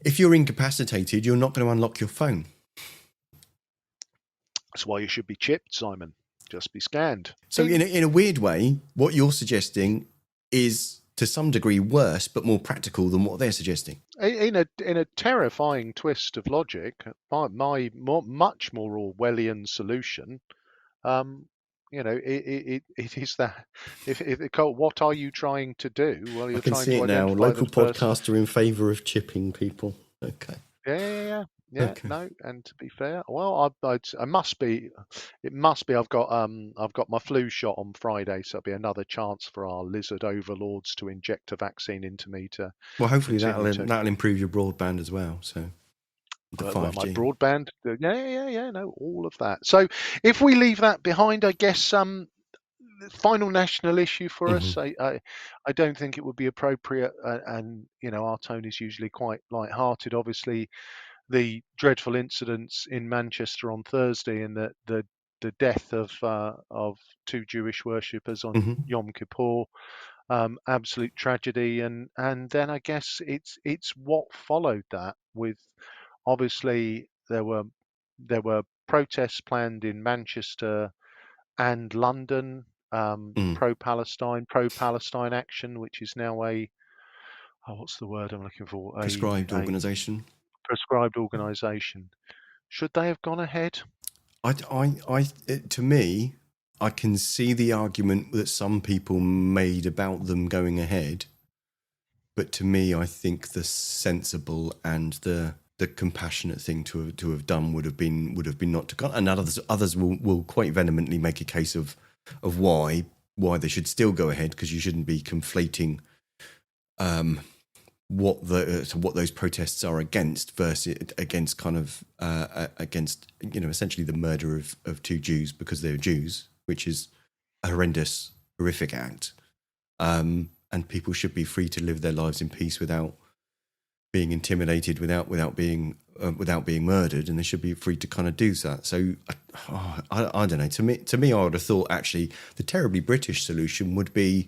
if you're incapacitated, you're not going to unlock your phone. That's why you should be chipped, Simon. Just be scanned. So in a weird way, what you're suggesting is to some degree worse, but more practical than what they're suggesting. In a terrifying twist of logic, my much more Orwellian solution, it is that if what are you trying to do? Well, you're I can trying see to it now. identify Local the person. podcaster in favour of chipping people. Okay. Yeah. Okay. No, and to be fair, well, I must be. It must be. I've got my flu shot on Friday, so it'll be another chance for our lizard overlords to inject a vaccine into me to. Well, hopefully that'll continue improve your broadband as well. So the 5G. my broadband. Yeah. No, all of that. So if we leave that behind, I guess final national issue for us. I don't think it would be appropriate, and our tone is usually quite light-hearted. Obviously, the dreadful incidents in Manchester on Thursday and the death of two Jewish worshippers on Yom Kippur, absolute tragedy. And then I guess it's what followed that. With obviously there were protests planned in Manchester and London, pro-Palestine action, which is now what's the word I'm looking for? Prescribed organisation. Prescribed organisation. Should they have gone ahead? To me, I can see the argument that some people made about them going ahead, but to me, I think the sensible and the compassionate thing to have done would have been not to go. And others will quite vehemently make a case of why they should still go ahead, because you shouldn't be conflating what those protests are against kind of against essentially the murder of two Jews because they're Jews, which is a horrendous, horrific act, and people should be free to live their lives in peace without being intimidated, without being murdered, and they should be free to kind of do that. So I don't know. To me, I would have thought actually the terribly British solution would be,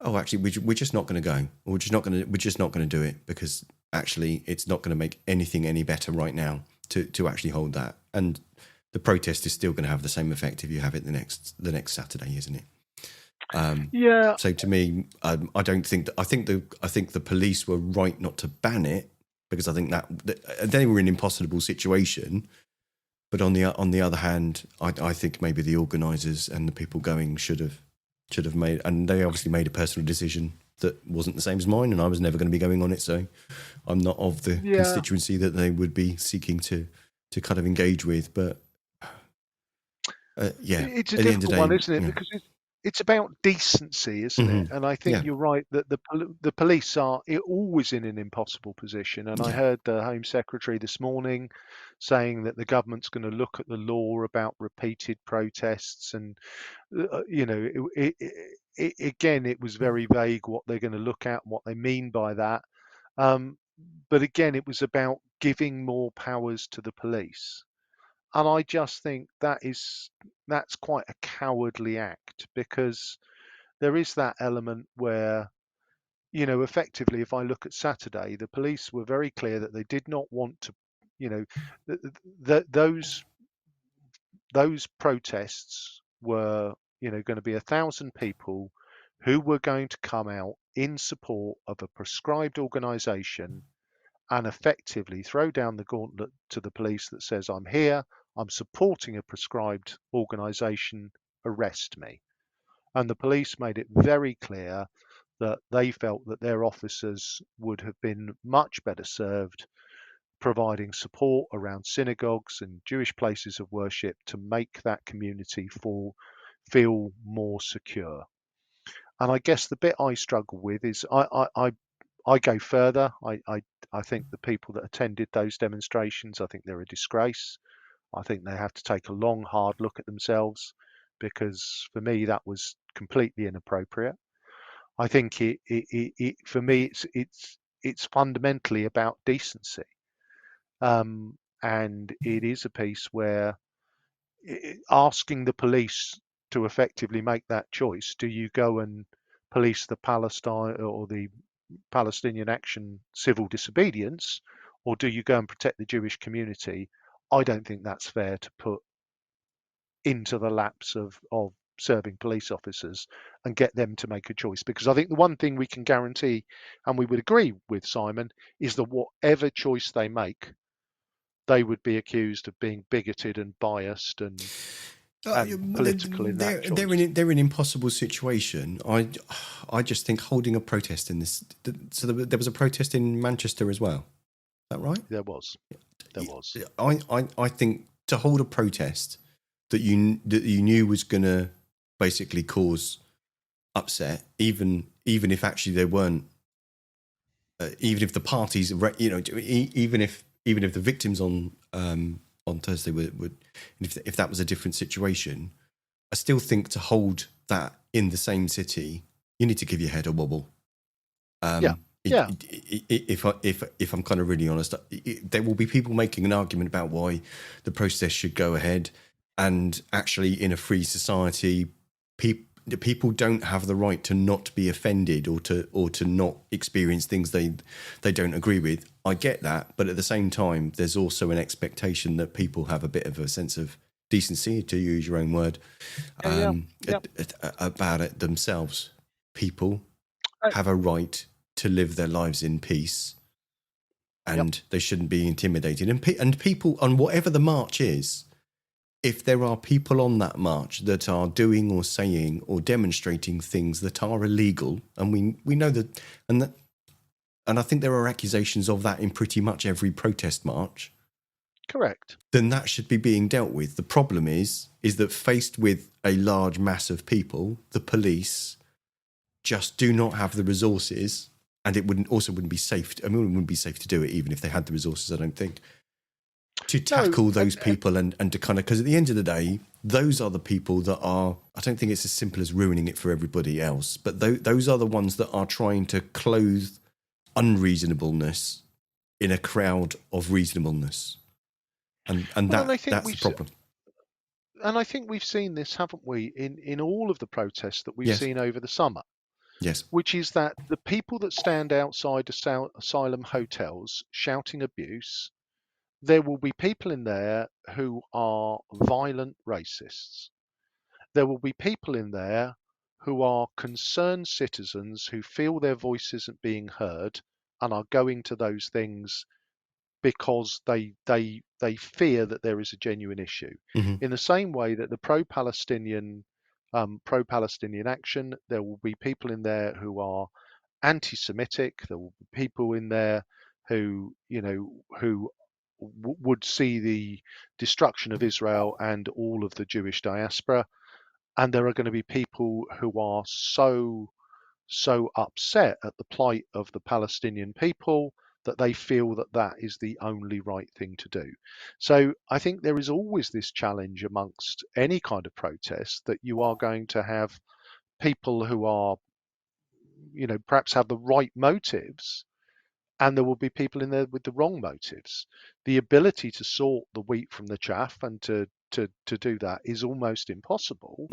actually, we're just not going to go. We're just not going to do it, because actually it's not going to make anything any better right now to actually hold that. And the protest is still going to have the same effect if you have it the next Saturday, isn't it? Yeah. So to me, I don't think that. I think the police were right not to ban it, because I think that they were in an impossible situation. But on the other hand, I think maybe the organisers and the people going should have made, and they obviously made a personal decision that wasn't the same as mine, and I was never going to be going on it, so I'm not of the constituency that they would be seeking to kind of engage with. But it's a difficult one, isn't it? Because it's about decency, isn't it? And I think you're right that the police are always in an impossible position. And I heard the Home Secretary this morning saying that the government's going to look at the law about repeated protests, and again, it was very vague what they're going to look at, what they mean by that. But again, it was about giving more powers to the police. And I just think that's quite a cowardly act, because there is that element where, effectively, if I look at Saturday, the police were very clear that they did not want to, those those protests were, going to be 1,000 people who were going to come out in support of a prescribed organisation and effectively throw down the gauntlet to the police that says, I'm here, I'm supporting a prescribed organisation, arrest me. And the police made it very clear that they felt that their officers would have been much better served providing support around synagogues and Jewish places of worship to make that community feel more secure. And I guess the bit I struggle with is I go further. I think the people that attended those demonstrations, I think they're a disgrace. I think they have to take a long, hard look at themselves because for me that was completely inappropriate. I think for me it's fundamentally about decency, and it is a piece where asking the police to effectively make that choice. Do you go and police the Palestine or the Palestinian Action civil disobedience, or do you go and protect the Jewish community? I don't think that's fair to put into the laps of serving police officers and get them to make a choice. Because I think the one thing we can guarantee, and we would agree with Simon, is that whatever choice they make, they would be accused of being bigoted and biased and political in that choice. They're in an impossible situation. I just think holding a protest in this. So there was a protest in Manchester as well. Is that right? There was. I think to hold a protest that you knew was going to basically cause upset, even if actually they weren't, even if the parties, even if the victims on Thursday would if that was a different situation, I still think to hold that in the same city, you need to give your head a wobble. If I'm kind of really honest, there will be people making an argument about why the protest should go ahead, and actually in a free society, people don't have the right to not be offended or to not experience things they don't agree with. I get that, but at the same time, there's also an expectation that people have a bit of a sense of decency, to use your own word, about it themselves. People have a right to live their lives in peace, and they shouldn't be intimidated. And people, on whatever the march is, if there are people on that march that are doing or saying or demonstrating things that are illegal, and we know that, and I think there are accusations of that in pretty much every protest march. Correct. Then that should be being dealt with. The problem is that faced with a large mass of people, the police just do not have the resources, and it wouldn't be safe. It wouldn't be safe to do it even if they had the resources, I don't think, to tackle those people and to kind of, because at the end of the day, those are the people that are, I don't think it's as simple as ruining it for everybody else, but those are the ones that are trying to clothe unreasonableness in a crowd of reasonableness. And that's the problem. And I think we've seen this, haven't we, in all of the protests that we've seen over the summer. Yes. Which is that the people that stand outside asylum hotels shouting abuse, there will be people in there who are violent racists. There will be people in there who are concerned citizens who feel their voice isn't being heard and are going to those things because they fear that there is a genuine issue. Mm-hmm. In the same way that the pro-Palestinian action, there will be people in there who are anti-Semitic. There will be people in there who would see the destruction of Israel and all of the Jewish diaspora. And there are going to be people who are so upset at the plight of the Palestinian people that they feel that that is the only right thing to do. So I think there is always this challenge amongst any kind of protest that you are going to have people who are, perhaps have the right motives, and there will be people in there with the wrong motives. The ability to sort the wheat from the chaff and to do that is almost impossible,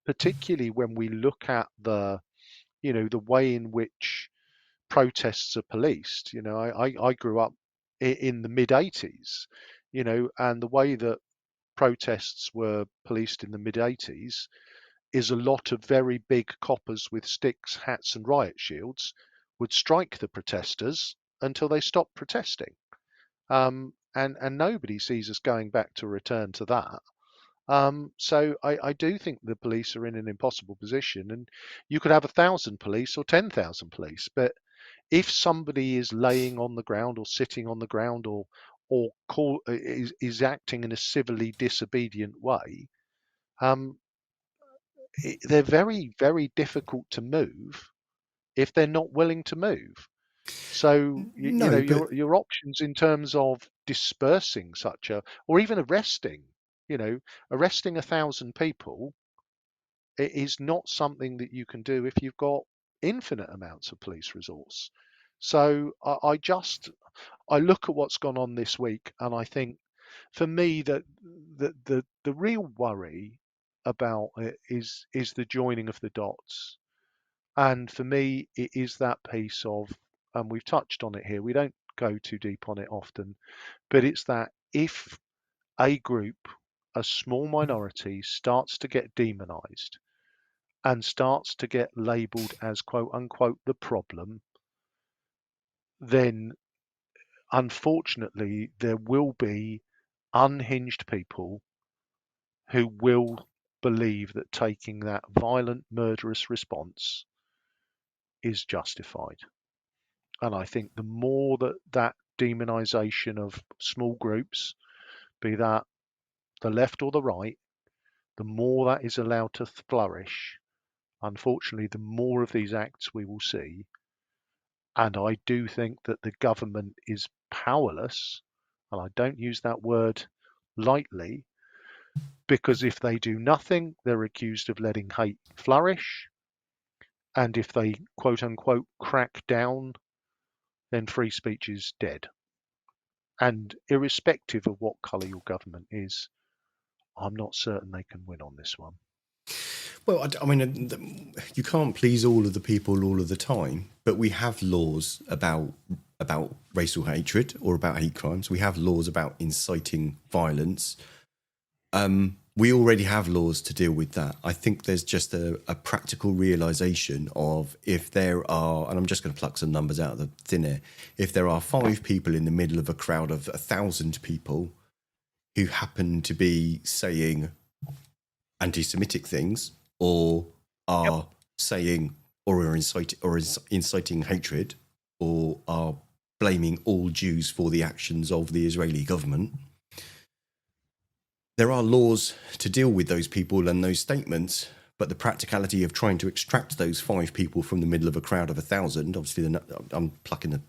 particularly when we look at the way in which protests are policed. I grew up in the mid 80s, and the way that protests were policed in the mid-80s is a lot of very big coppers with sticks, hats and riot shields would strike the protesters until they stopped protesting. And nobody sees us going back to return to that. So I do think the police are in an impossible position, and you could have 1,000 police or 10,000 police, but if somebody is laying on the ground or sitting on the ground or is acting in a civilly disobedient way, they're very, very difficult to move if they're not willing to move. So No, but your options in terms of dispersing or even arresting, arresting 1,000 people is not something that you can do if you've got infinite amounts of police resource. So I look at what's gone on this week, and I think, for me, that the real worry about it is the joining of the dots. And for me, it is that piece of, and we've touched on it here, we don't go too deep on it often, but it's that if a group, a small minority, starts to get demonized and starts to get labeled as quote unquote the problem, then unfortunately there will be unhinged people who will believe that taking that violent, murderous response is justified. And I think the more that demonization of small groups, be that the left or the right, the more that is allowed to flourish, unfortunately, the more of these acts we will see. And I do think that the government is powerless, and I don't use that word lightly, because if they do nothing, they're accused of letting hate flourish. And if they quote unquote crack down, then free speech is dead. And irrespective of what colour your government is, I'm not certain they can win on this one. well, I mean, you can't please all of the people all of the time, but we have laws about racial hatred or about hate crimes. We have laws about inciting violence. We already have laws to deal with that. I think there's just a practical realisation of, if there are, and I'm just going to pluck some numbers out of the thin air, if there are 5 people in the middle of a crowd of 1,000 people who happen to be saying anti-Semitic things, or are saying, or are inciting hatred, or are blaming all Jews for the actions of the Israeli government, there are laws to deal with those people and those statements, but the practicality of trying to extract those 5 people from the middle of a crowd of 1,000, obviously I'm plucking the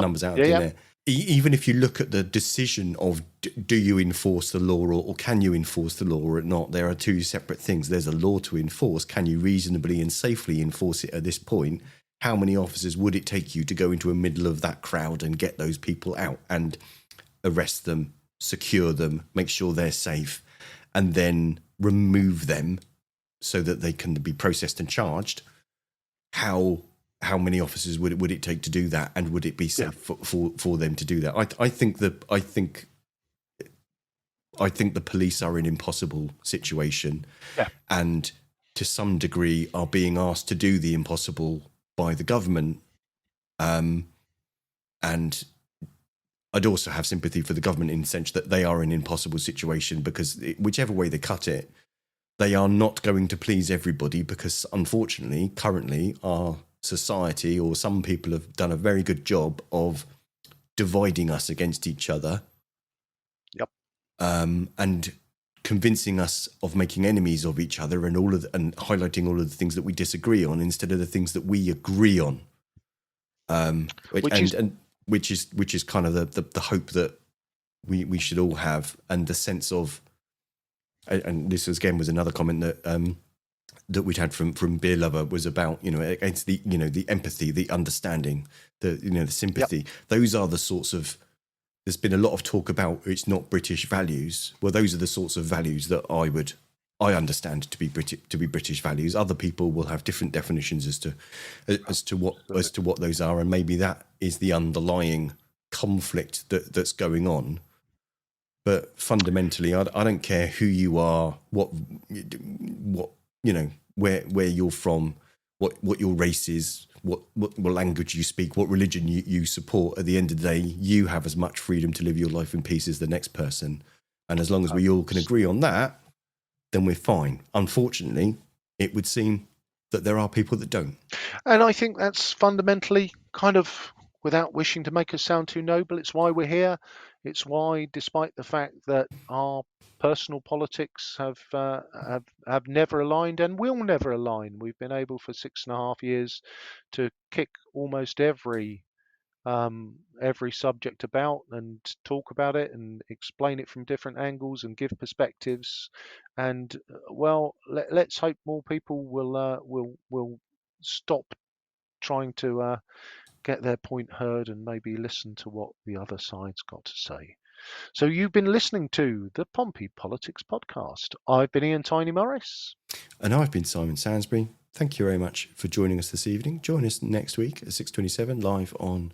numbers out of thin air. Even if you look at the decision of do you enforce the law or can you enforce the law or not, there are 2 separate things. There's a law to enforce. Can you reasonably and safely enforce it at this point? How many officers would it take you to go into the middle of that crowd and get those people out and arrest them, secure them, make sure they're safe, and then remove them so that they can be processed and charged? How many officers would it take to do that, and would it be safe for them to do that? I think the police are in an impossible situation, and to some degree are being asked to do the impossible by the government. And I'd also have sympathy for the government in the sense that they are in an impossible situation, because whichever way they cut it, they are not going to please everybody, because unfortunately, currently, our society, or some people, have done a very good job of dividing us against each other. And convincing us of making enemies of each other, and highlighting all of the things that we disagree on instead of the things that we agree on. Which is kind of the hope that we should all have, and the sense of, and this again was another comment that we'd had from Beer Lover, was about, against the empathy, the understanding, the sympathy. Those are the sorts of, there's been a lot of talk about it's not British values. Well, those are the sorts of values that I understand to be British values. Other people will have different definitions as to what those are, and maybe that is the underlying conflict that's going on. But fundamentally, I don't care who you are, what where you're from, what your race is, what language you speak, what religion you support. At the end of the day, you have as much freedom to live your life in peace as the next person. And as long as we all can agree on that, then we're fine. Unfortunately, it would seem that there are people that don't. And I think that's fundamentally kind of, without wishing to make us sound too noble, it's why we're here. It's why, despite the fact that our personal politics have never aligned and will never align, we've been able for 6.5 years to kick almost every subject about and talk about it and explain it from different angles and give perspectives. And well, let's hope more people will stop trying to get their point heard and maybe listen to what the other side's got to say. So you've been listening to the Pompey Politics Podcast. I've been Ian Tiny Morris. And I've been Simon Sainsbury. Thank you very much for joining us this evening. Join us next week at 6:27 live on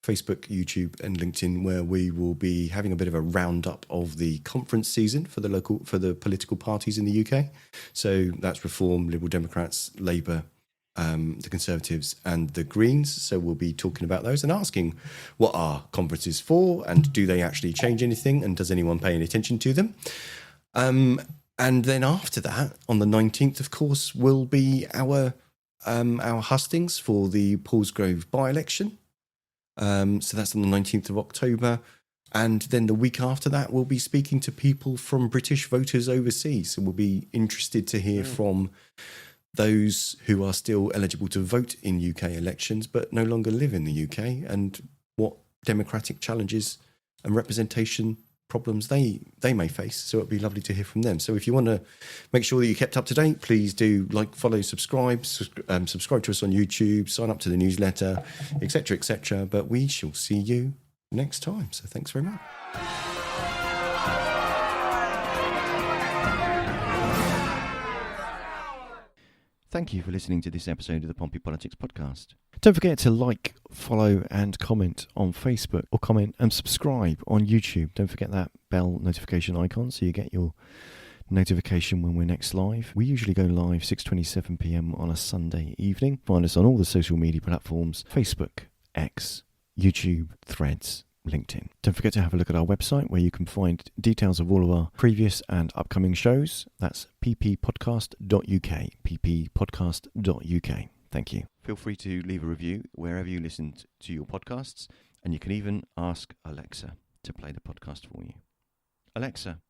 Facebook, YouTube and LinkedIn, where we will be having a bit of a roundup of the conference season for the political parties in the UK. So that's Reform, Liberal Democrats, Labour, the Conservatives and the Greens. So we'll be talking about those and asking what are conferences for and do they actually change anything and does anyone pay any attention to them? And then after that, on the 19th, of course, will be our hustings for the Paulsgrove by-election. So that's on the 19th of October. And then the week after that, we'll be speaking to people from British voters overseas. So we'll be interested to hear from those who are still eligible to vote in UK elections, but no longer live in the UK, and what democratic challenges and representation problems they may face. So it'd be lovely to hear from them. So if you want to make sure that you're kept up to date, please do like, follow, subscribe to us on YouTube, sign up to the newsletter, etc., etc. But we shall see you next time. So thanks very much. Thank you for listening to this episode of the Pompey Politics Podcast. Don't forget to like, follow and comment on Facebook, or comment and subscribe on YouTube. Don't forget that bell notification icon so you get your notification when we're next live. We usually go live 6:27 p.m. on a Sunday evening. Find us on all the social media platforms: Facebook, X, YouTube, Threads, LinkedIn. Don't forget to have a look at our website where you can find details of all of our previous and upcoming shows. That's pppodcast.uk, pppodcast.uk. Thank you. Feel free to leave a review wherever you listen to your podcasts, and you can even ask Alexa to play the podcast for you. Alexa,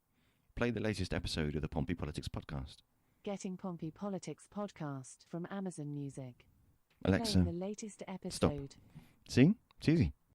play the latest episode of the Pompey Politics Podcast. Getting Pompey Politics Podcast from Amazon Music. Alexa, Playing the latest episode. stop. See? It's easy.